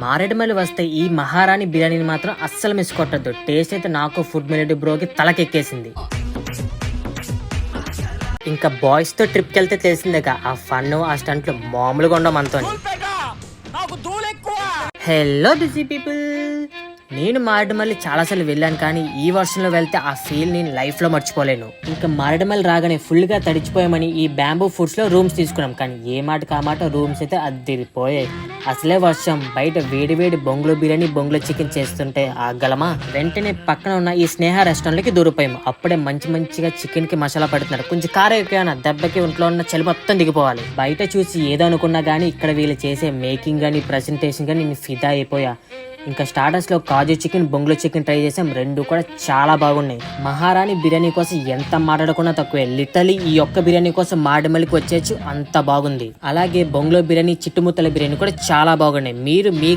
మారేడుమల్లి వస్తే ఈ మహారాణి బిర్యానీని మాత్రం అస్సలు మిస్ కొట్టద్దు. టేస్ట్ అయితే నాకు ఫుడ్ మిలిటరీ బ్రోకి తలకెక్కేసింది. ఇంకా బాయ్స్ తో ట్రిప్కి వెళ్తే తెలిసిందేగా ఆ ఫన్ ఆ స్టంట్లు మామూలుగా ఉండవు మనతో. హలో బిజీ పీపుల్, నేను మారేడుమల్లి చాలాసార్లు వెళ్ళాను, కానీ ఈ వర్షంలో వెళ్తే ఆ ఫీల్ నేను లైఫ్లో మర్చిపోలేను. ఇంకా మారేడుమల్లి రాగానే ఫుల్గా తడిచిపోయామని ఈ బ్యాంబూ ఫుడ్స్లో రూమ్స్ తీసుకున్నాం, కానీ ఏ మాటకు ఆ మాట రూమ్స్ అయితే అద్దిరిపోయాయి. అసలే వర్షం, బయట వేడి వేడి బొంగులో బిర్యానీ బొంగులో చికెన్ చేస్తుంటే ఆగలమా. వెంటనే పక్కన ఉన్న ఈ స్నేహ రెస్టారెంట్కి దూరిపోయాము. అప్పుడే మంచిగా చికెన్ కి మసాలా పడుతున్నారు. కొంచెం కారం ఎక్కువ దెబ్బకి ఒంట్లో ఉన్న చలి మొత్తం దిగిపోవాలి. బయట చూసి ఏదో అనుకున్నా కానీ ఇక్కడ వీళ్ళు చేసే మేకింగ్ కానీ ప్రెజెంటేషన్ కానీ నేను ఫిదా అయిపోయా. ఇంకా స్టార్టర్స్ లో కాజు చికెన్ బొంగులో చికెన్ ట్రై చేసాం, రెండు కూడా చాలా బాగున్నాయి. మహారాణి బిర్యానీ కోసం ఎంత మాట్లాడుకున్నా తక్కువే. లిటరలీ ఈ ఒక్క బిర్యానీ కోసం మారేడుమల్లికి వచ్చేచ్చు, అంత బాగుంది. అలాగే బొంగులో బిర్యానీ చిట్టుముత్తల బిర్యానీ కూడా చాలా బాగున్నాయి. మీరు మీ